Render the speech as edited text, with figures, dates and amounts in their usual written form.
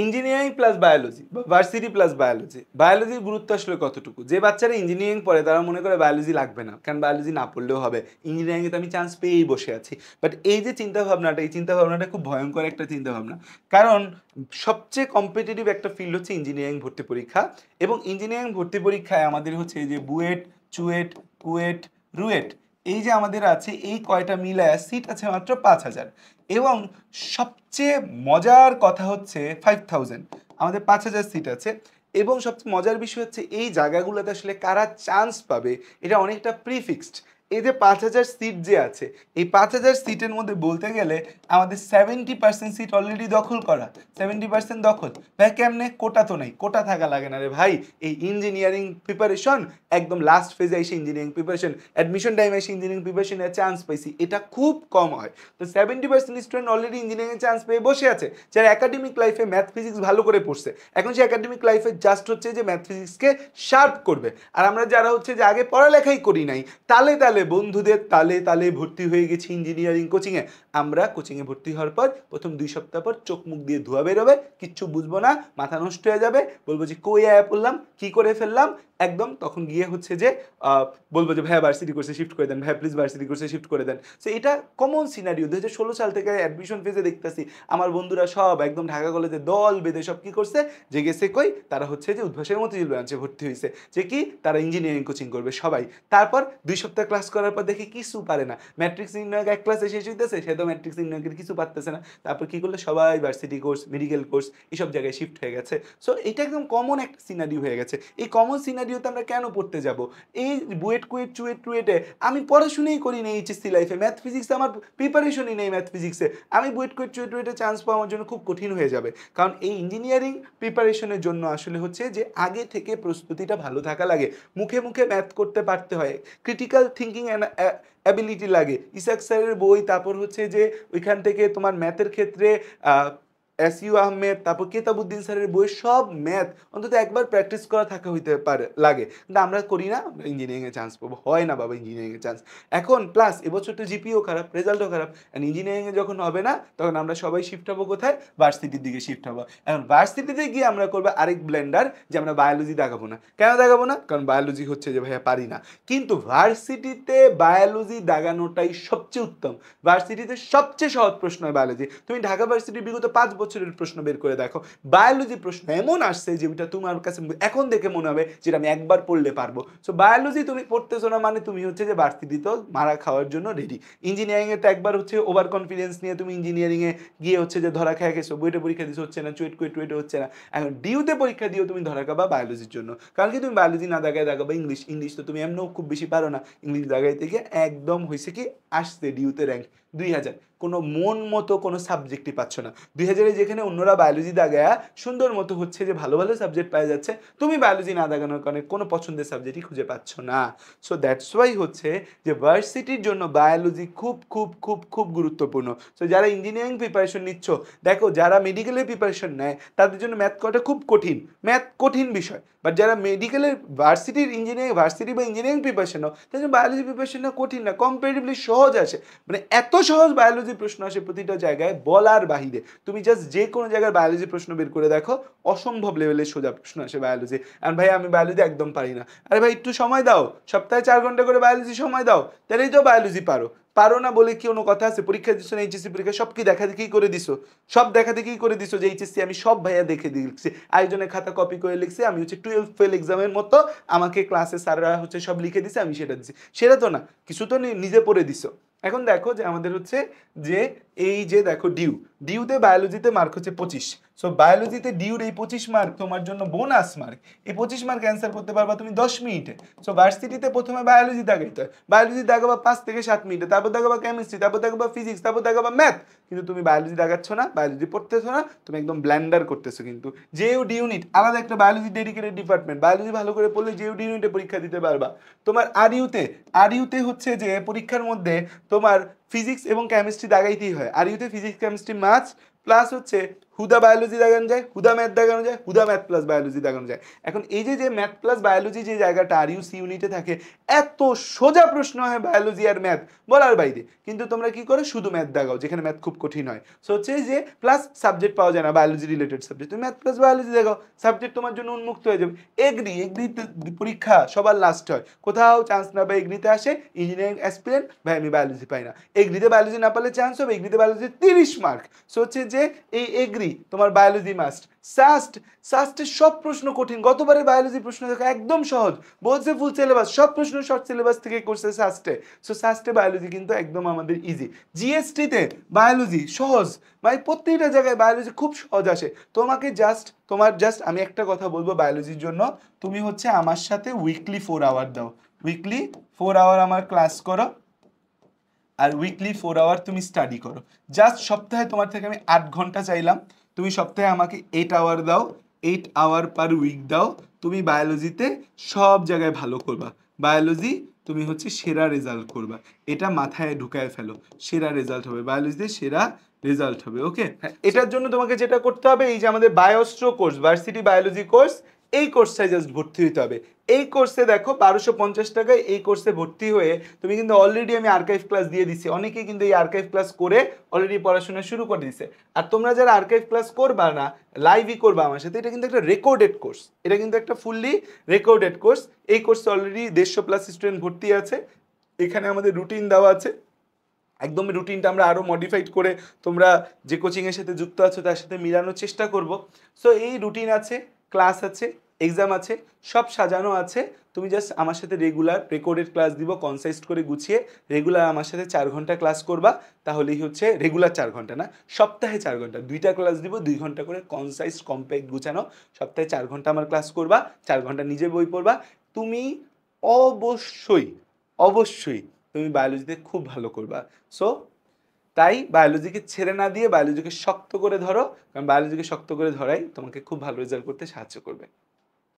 Engineering plus biology বা varsity plus biology, বায়োলজির গুরুত্ব আসলে কতটুকু? যে বাচ্চারা ইঞ্জিনিয়ারিং পড়ে তারা মনে করে বায়োলজি লাগবে না, কারণ বায়োলজি না পড়লেও হবে, ইঞ্জিনিয়ারিংয়ে তো আমি চান্স পেয়েই বসে আছি। বাট এই যে চিন্তাভাবনাটা, এই চিন্তাভাবনাটা খুব ভয়ঙ্কর একটা চিন্তাভাবনা। কারণ সবচেয়ে কম্পিটিটিভ একটা ফিল্ড হচ্ছে ইঞ্জিনিয়ারিং ভর্তি পরীক্ষা, এবং ইঞ্জিনিয়ারিং ভর্তি পরীক্ষায় আমাদের হচ্ছে এই যে বুয়েট, চুয়েট, কুয়েট, রুয়েট, এই যে আমাদের আছে, এই কয়টা মিলায় সিট আছে মাত্র 5,000। এবং সবচেয়ে মজার কথা হচ্ছে 5,000, আমাদের 5,000 সিট আছে। এবং সবচেয়ে মজার বিষয় হচ্ছে এই জায়গাগুলোতে আসলে কারা চান্স পাবে এটা অনেকটা প্রিফিক্সড। এই যে 5,000 সিট যে আছে, এই 5,000 সিটের মধ্যে বলতে গেলে আমাদের 70% সিট অলরেডি দখল করা, 70% দখল। ভাই কেমনে? কোটা তো নাই, কোটা থাকা লাগে না রে ভাই। এই ইঞ্জিনিয়ারিং প্রিপারেশন একদম লাস্ট ফেজে এসে ইঞ্জিনিয়ারিং প্রিপারেশন, অ্যাডমিশন টাইমে এসে ইঞ্জিনিয়ারিং প্রিপারেশনের চান্স পাইছি, এটা খুব কম হয়। তো 70% স্টুডেন্ট অলরেডি ইঞ্জিনিয়ারিং চান্স পেয়ে বসে আছে, যারা একাডেমিক লাইফে ম্যাথ ফিজিক্স ভালো করে পড়ছে। এখন সে একাডেমিক লাইফে জাস্ট হচ্ছে যে ম্যাথ ফিজিক্সকে শার্প করবে। আর আমরা যারা হচ্ছে যে আগে পড়ালেখাই করি নাই, তালে তালে বন্ধুদের তালে তালে ভর্তি হয়ে গেছি ইঞ্জিনিয়ারিং কোচিংয়ে। আমরা কোচিংয়ে ভর্তি হওয়ার পর প্রথম 2 সপ্তাহ পর চোখ মুখ দিয়ে ধোয়া বেরোবে, কিচ্ছু বুঝবো না, মাথা নষ্ট হয়ে যাবে, বলবো যে কই আয়া পড়লাম, কি করে ফেললাম একদম। তখন গিয়ে হচ্ছে যে বলবো যে ভাইয়া ভার্সিটি কোর্সে শিফট করে দেন, ভাইয়া প্লিজ ভার্সিটি কোর্সে শিফট করে দেন। সো এটা কমন সিনারিও 2016 সাল থেকে অ্যাডমিশন ফেজে দেখতেছি আমার বন্ধুরা সব একদম ঢাকা কলেজে দল বেঁধে সব কি করছে, যে গেছে কই, তারা হচ্ছে যে উদ্ভাসের মতিঝিল ব্রাঞ্চে ভর্তি হয়েছে, যে কি তারা ইঞ্জিনিয়ারিং কোচিং করবে সবাই। তারপর 2 সপ্তাহ ক্লাস করার পর দেখে কিছু পারে না, ম্যাট্রিক্স নির্ণয়ক এক ক্লাসে শেষ হইতেছে, সে তো ম্যাট্রিক্স নির্ণয়কের কিছু পারতেছে না। তারপর কি করলে সবাই ভার্সিটি কোর্স, মেডিকেল কোর্স এইসব জায়গায় শিফট হয়ে গেছে। সো এটা একদম কমন একটা সিনারিও হয়ে গেছে। এই কমন সিনারিওতে আমরা কেন পড়তে যাব? এই বুয়েট, কুয়েট, চুয়েট, টুয়েটে আমি পড়াশুনোই করি না এইচএসসি লাইফে, ম্যাথ ফিজিক্সে আমার প্রিপারেশনই নেই ম্যাথ ফিজিক্সে, আমি বুয়েট, কুয়েট, চুয়েট, টুয়েটে চান্স পাওয়ার জন্য খুব কঠিন হয়ে যাবে। কারণ এই ইঞ্জিনিয়ারিং প্রিপারেশনের জন্য আসলে হচ্ছে যে আগে থেকে প্রস্তুতিটা ভালো থাকা লাগে, মুখে মুখে ম্যাথ করতে পারতে হয়, ক্রিটিক্যাল থিঙ্কিং অ্যাবিলিটি লাগে। ইসাক স্যারের বই, তারপর হচ্ছে যে ওইখান থেকে তোমার ম্যাথের ক্ষেত্রে এসইউ আহমেদ, তারপর কেতাবুদ্দিন স্যারের বই, সব ম্যাথ অন্তত একবার প্র্যাকটিস করা থাকা হইতে পারে লাগে, কিন্তু আমরা করি না। আমরা ইঞ্জিনিয়ারিংয়ে চান্স পাবো, হয় না বাবা ইঞ্জিনিয়ারিংয়ে চান্স। এখন প্লাস এবছর তো জিপিও খারাপ, রেজাল্টও খারাপ, অ্যান্ড ইঞ্জিনিয়ারিংয়ে যখন হবে না তখন আমরা সবাই শিফট হবো কোথায়? ভার্সিটির দিকে শিফট হবো। এখন ভার্সিটিতে গিয়ে আমরা করবো আরেক ব্লেন্ডার, যে আমরা বায়োলজি দাগাবো না। কেন দাগাবো না? কারণ বায়োলজি হচ্ছে যে ভাইয়া পারি না। কিন্তু ভার্সিটিতে বায়োলজি দাগানোটাই সবচেয়ে উত্তম। ভার্সিটিতে সবচেয়ে সহজ প্রশ্ন হয় বায়োলজি। তুমি ঢাকা ভার্সিটির বিগত 5 বছরের প্রশ্ন বের করে দেখো, বায়োলজি প্রশ্ন এমন আসছে যেটা তোমার কাছে এখন দেখে মনে হবে যেটা আমি একবার পড়লে পারবো। সো বায়োলজি তুমি পড়তেছো না মানে তুমি হচ্ছে যে ভার্সিটিতেও মারা খাওয়ার জন্য রেডি। ইঞ্জিনিয়ারিংয়ে তো একবার হচ্ছে ওভার কনফিডেন্স নিয়ে তুমি ইঞ্জিনিয়ারিংয়ে গিয়ে হচ্ছে যে ধরা খেয়ে গেছো, বইটা পরীক্ষা দিতে হচ্ছে না, চুয়েট কুয়েট টুয়েটে হচ্ছে না, এখন ডিউতে পরীক্ষা দিয়েও তুমি ধরা খাবা বায়োলজির জন্য। কারণ কি তুমি বায়োলজি না দাগায় দাগাবা ইংলিশ, ইংলিশ তো তুমি এমনও খুব বেশি পারো না, ইংলিশ দাগাইতে গিয়ে একদম হয়েছে কি আসছে ডিউতে র্যাঙ্ক 2,000, কোনো মন মতো কোনো সাবজেক্টই পাচ্ছ না। 2,000-এ যেখানে অন্যরা বায়োলজি দাগায়া সুন্দর মতো হচ্ছে যে ভালো ভালো সাবজেক্ট পাওয়া যাচ্ছে, তুমি বায়োলজি না দাগানোর কারণে কোনো পছন্দের সাবজেক্টই খুঁজে পাচ্ছ না। সো দ্যাটস ওয়াই হচ্ছে যে ভার্সিটির জন্য বায়োলজি খুব খুব খুব খুব গুরুত্বপূর্ণ। সো যারা ইঞ্জিনিয়ারিং প্রিপারেশন নিচ্ছ, দেখো যারা মেডিকেলের প্রিপারেশন নেয় তাদের জন্য ম্যাথ করাটা খুব কঠিন, ম্যাথ কঠিন বিষয়। বাট যারা মেডিকেলের ভার্সিটির ইঞ্জিনিয়ারিং ভার্সিটি বা ইঞ্জিনিয়ারিং প্রিপারেশন নাও, তাদের জন্য বায়োলজি প্রিপারেশনটা কঠিন না, কম্পারেটিভলি সহজ আসে। মানে এত সহজ বায়োলজি প্রশ্ন আসে প্রতিটা জায়গায় বলার বাহিরে। তুমি জাস্ট যে কোনো জায়গার বায়োলজি প্রশ্ন বের করে দেখো, অসম্ভব লেভেলের সোজা প্রশ্ন আসে বায়োলজি। আর ভাই আমি বায়োলজি একদম পারি না, আরে ভাই একটু সময় দাও, সপ্তাহে 4 ঘন্টা করে বায়োলজি সময় দাও, তাহলেই তো বায়োলজি পারো। পারো না বলে কি কোনো কথা আছে? পরীক্ষা দিচ্ছ না, এইচএসসি পরীক্ষা সব কি দেখা দেখি করে দিছো, সব দেখা দেখি করে দিছো যে এইচএসসি আমি সব ভাইয়া দেখে দিয়ে লিখছি, আরেকজনের খাতা কপি করে লিখছি, আমি হচ্ছে 12 ফেল এক্সামের মতো আমাকে ক্লাসে স্যাররা হচ্ছে সব লিখে দিছে, আমি সেটা দিছি। সেটা তো না, কিছু তো নিজে পড়ে দিছো। এখন দেখো যে আমাদের হচ্ছে যে এই যে দেখো ডিউতে বায়োলজিতে মার্ক হচ্ছে 25। সো বায়োলজিতে ডিউর এই 25 মার্ক তোমার জন্য বোনাস মার্ক। এই 25 মার্ক অ্যান্সার করতে পারবা তুমি 10 মিনিটে। সো ভার্সিটিতে প্রথমে বায়োলজি দাগাইতে হয়, বায়োলজি দাগাবা 5 থেকে 7 মিনিটে, তারপর দাগাবা কেমিস্ট্রি, তারপর দাগাবা ফিজিক্স, তারপর দাগাবা ম্যাথ। কিন্তু তুমি বায়োলজি দাগাচ্ছ না, বায়োলজি পড়তেছো না, তুমি একদম ব্ল্যান্ডার করতেছো। কিন্তু ডি ইউনিট আলাদা একটা বায়োলজি ডেডিকেটেড ডিপার্টমেন্ট, বায়োলজি ভালো করে পড়লে ডি ইউনিটে পরীক্ষা দিতে পারবা। তোমার আর ইউতে হচ্ছে যে পরীক্ষার মধ্যে তোমার ফিজিক্স এবং কেমিস্ট্রি দাগাইতেই হয়। আর ইউতে ফিজিক্স কেমিস্ট্রি ম্যাথস প্লাস হচ্ছে হুদা বায়োলজি দেখানো যায়, হুদা ম্যাথ দেখানো যায়, হুদা ম্যাথ প্লাস বায়োলজি দেখানো যায়। এখন এই যে ম্যাথ প্লাস বায়োলজি যে জায়গাটা আর ইউ সি ইউনিটে থাকে, এত সোজা প্রশ্ন হয় বায়োলজি আর ম্যাথ বলার বাইরে, কিন্তু তোমরা কি করো শুধু ম্যাথ দেখাও যেখানে ম্যাথ খুব কঠিন হয়। সো হচ্ছে যে প্লাস সাবজেক্ট পাওয়া যায় না বায়োলজি রিলেটেড সাবজেক্ট, তুমি ম্যাথ প্লাস বায়োলজি দেখাও, সাবজেক্ট তোমার জন্য উন্মুক্ত হয়ে যাবে। এগ্রিতে পরীক্ষা সবার লাস্ট হয়, কোথাও চান্স না পাই এগ্রিতে আসে ইঞ্জিনিয়ারিং অ্যাসপিরেন্ট, ভাই আমি বায়োলজি পাই না, এগ্রিতে বায়োলজি না পারলে চান্স হবে এগ্রিতে বায়োলজি 30 মার্ক। সো হচ্ছে যে এই এগ্রি তোমার বায়োলজি মাস্ট। সাস্টের সব প্রশ্ন কঠিন, গতবারের বায়োলজি প্রশ্ন দেখো একদম সহজ, বলছে ফুল সিলেবাস, সব প্রশ্ন শর্ট সিলেবাস থেকে করছে সাস্টে। সো সাস্টে বায়োলজি কিন্তু একদম আমাদের ইজি। জিএসটিতে বায়োলজি সহজ, মানে প্রত্যেকটা জায়গায় বায়োলজি খুব সহজ আসে। তোমার জাস্ট আমি একটা কথা বলবো বায়োলজির জন্য, তুমি হচ্ছে আমার সাথে উইকলি 4 আওয়ার দাও, উইকলি 4 আওয়ার আমার ক্লাস করো, আর উইকলি 4 আওয়ার তুমি স্টাডি করো। জাস্ট সপ্তাহে তোমার থেকে আমি 8 ঘন্টা চাইলাম, তুমি সপ্তাহে আমাকে 8 আওয়ার দাও, 8 আওয়ার পার উইক দাও, তুমি বায়োলজিতে সব জায়গায় ভালো করবা, বায়োলজি তুমি হচ্ছে সেরা রেজাল্ট করবা, এটা মাথায় ঢুকায় ফেলো, সেরা রেজাল্ট হবে বায়োলজিতে, সেরা রেজাল্ট হবে। ওকে, এটার জন্য তোমাকে যেটা করতে হবে, এই যে আমাদের বায়োস্ট্রো কোর্স, ভার্সিটি বায়োলজি কোর্স, এই কোর্সটায় জাস্ট ভর্তি হতে হবে। এই কোর্সে দেখো 1250 টাকায় এই কোর্সে ভর্তি হয়ে তুমি কিন্তু অলরেডি আমি আর্কাইভ ক্লাস দিয়ে দিচ্ছি, অনেকেই কিন্তু এই আর্কাইভ ক্লাস করে অলরেডি পড়াশোনা শুরু করে দিচ্ছে। আর তোমরা যারা আর্কাইভ ক্লাস করবা না, লাইভই করবা আমার সাথে, এটা কিন্তু একটা রেকর্ডেড কোর্স, এটা কিন্তু একটা ফুললি রেকর্ডেড কোর্স। এই কোর্সে অলরেডি 150+ স্টুডেন্ট ভর্তি আছে, এখানে আমাদের রুটিন দেওয়া আছে, একদম রুটিনটা আমরা আরও মডিফাইড করে তোমরা যে কোচিংয়ের সাথে যুক্ত আছো তার সাথে মিলানোর চেষ্টা করব। সো এই রুটিন আছে, ক্লাস আছে, এক্সাম আছে, সব সাজানো আছে। তুমি জাস্ট আমার সাথে রেগুলার রেকর্ডেড ক্লাস দিব কনসাইজ করে গুছিয়ে, রেগুলার আমার সাথে 4 ঘন্টা ক্লাস করবা, তাহলেই হচ্ছে রেগুলার 4 ঘন্টা না, সপ্তাহে 4 ঘন্টা, 2টা ক্লাস দিব 2 ঘন্টা করে, কনসাইজ কম্প্যাক্ট গুছানো, সপ্তাহে 4 ঘন্টা আমার ক্লাস করবা, 4 ঘন্টা নিজে বই পড়বা, তুমি অবশ্যই অবশ্যই তুমি বায়োলজিতে খুব ভালো করবা। সো তাই বায়োলজিকে ছেড়ে না দিয়ে বায়োলজিকে শক্ত করে ধরো, কারণ বায়োলজিকে শক্ত করে ধরাই তোমাকে খুব ভালো রেজাল্ট করতে সাহায্য করবে।